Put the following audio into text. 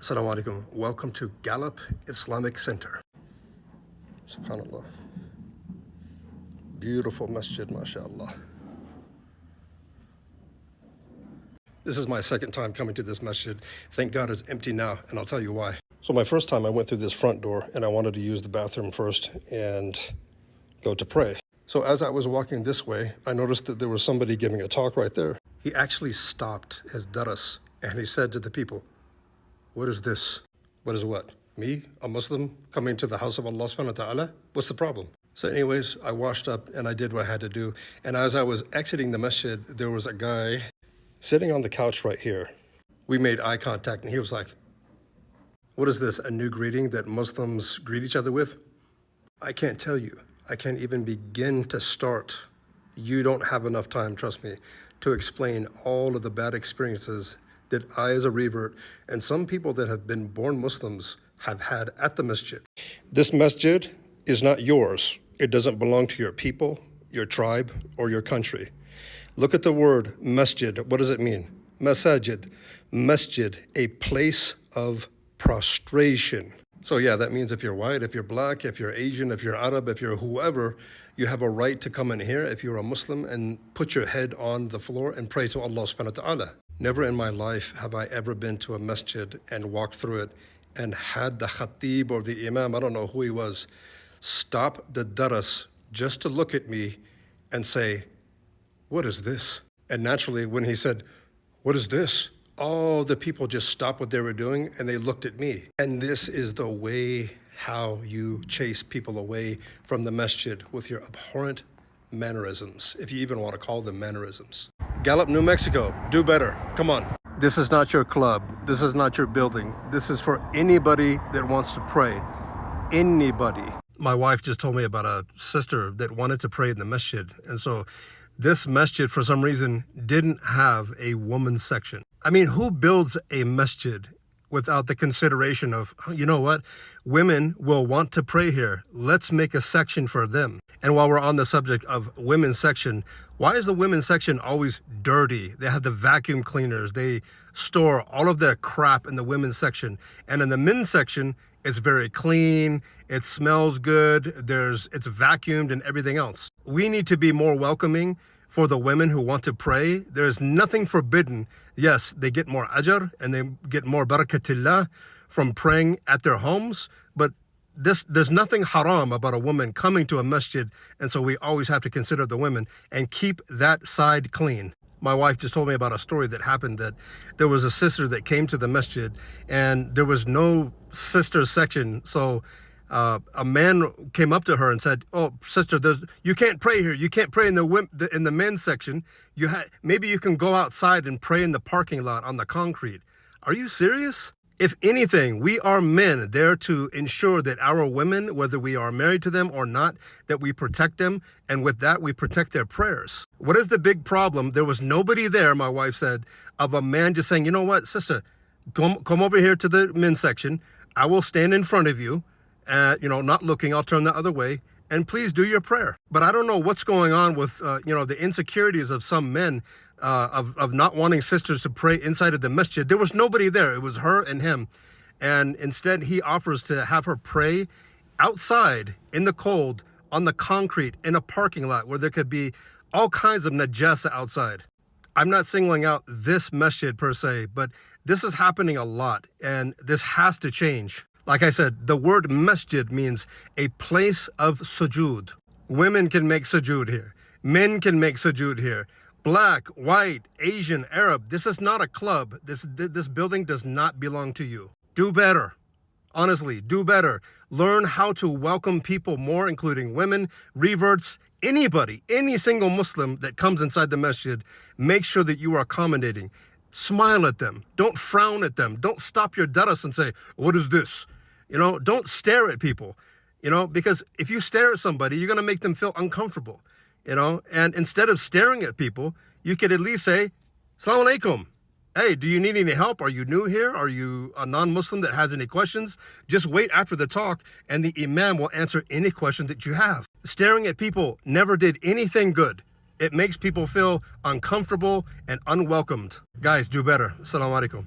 Assalamu alaikum. Welcome to Gallup Islamic Center. SubhanAllah. Beautiful masjid, mashallah. This is my second time coming to this masjid. Thank God it's empty now, and I'll tell you why. So my first time I went through this front door and I wanted to use the bathroom first and go to pray. So as I was walking this way, I noticed that there was somebody giving a talk right there. He actually stopped his daras and he said to the people, "What is this?" What is what? Me, a Muslim, coming to the house of Allah subhanahu wa ta'ala? What's the problem? So anyways, I washed up and I did what I had to do. And as I was exiting the masjid, there was a guy sitting on the couch right here. We made eye contact and he was like, "What is this, a new greeting that Muslims greet each other with?" I can't tell you. I can't even begin to start. You don't have enough time, trust me, to explain all of the bad experiences that I as a revert and some people that have been born Muslims have had at the masjid. This masjid is not yours. It doesn't belong to your people, your tribe, or your country. Look at the word masjid. What does it mean? Masajid. Masjid, a place of prostration. So yeah, that means if you're white, if you're black, if you're Asian, if you're Arab, if you're whoever, you have a right to come in here if you're a Muslim and put your head on the floor and pray to Allah subhanahu wa ta'ala. Never in my life have I ever been to a masjid and walked through it and had the khatib or the imam, I don't know who he was, stop the daras just to look at me and say, "What is this?" And naturally, when he said, "What is this?" all the people just stopped what they were doing and they looked at me. And this is the way how you chase people away from the masjid, with your abhorrent mannerisms, if you even want to call them mannerisms. Gallup, New Mexico, do better. Come on. This is not your club. This is not your building. This is for anybody that wants to pray. Anybody. My wife just told me about a sister that wanted to pray in the masjid. And so this masjid, for some reason, didn't have a woman's section. I mean, who builds a masjid without the consideration of, you know what, women will want to pray here. Let's make a section for them. And while we're on the subject of women's section, why is the women's section always dirty? They have the vacuum cleaners. They store all of their crap in the women's section. And in the men's section, it's very clean. It smells good. It's vacuumed and everything else. We need to be more welcoming for the women who want to pray. There's nothing forbidden. Yes, they get more ajr and they get more barakatillah from praying at their homes, but there's nothing haram about a woman coming to a masjid, and so we always have to consider the women and keep that side clean. My wife just told me about a story that happened, that there was a sister that came to the masjid and there was no sister section. So a man came up to her and said, "Oh, sister, you can't pray here. You can't pray in the men's section. Maybe you can go outside and pray in the parking lot on the concrete." Are you serious? If anything, we are men there to ensure that our women, whether we are married to them or not, that we protect them, and with that, we protect their prayers. What is the big problem? There was nobody there, my wife said, of a man just saying, "You know what, sister, come over here to the men's section. I will stand in front of you, not looking, I'll turn the other way, and please do your prayer." But I don't know what's going on with, the insecurities of some men of not wanting sisters to pray inside of the masjid. There was nobody there. It was her and him. And instead, he offers to have her pray outside in the cold, on the concrete, in a parking lot where there could be all kinds of najasa outside. I'm not singling out this masjid per se, but this is happening a lot, and this has to change. Like I said, the word masjid means a place of sujood. Women can make sujood here. Men can make sujood here. Black, white, Asian, Arab. This is not a club. This building does not belong to you. Do better. Honestly, do better. Learn how to welcome people more, including women, reverts, anybody, any single Muslim that comes inside the masjid. Make sure that you are accommodating. Smile at them. Don't frown at them. Don't stop your daras and say, "What is this?" Don't stare at people, because if you stare at somebody, you're going to make them feel uncomfortable, and instead of staring at people, you could at least say, "Assalamu alaikum. Hey, do you need any help? Are you new here? Are you a non-Muslim that has any questions?" Just wait after the talk and the imam will answer any question that you have. Staring at people never did anything good. It makes people feel uncomfortable and unwelcomed. Guys, do better. Assalamu alaikum.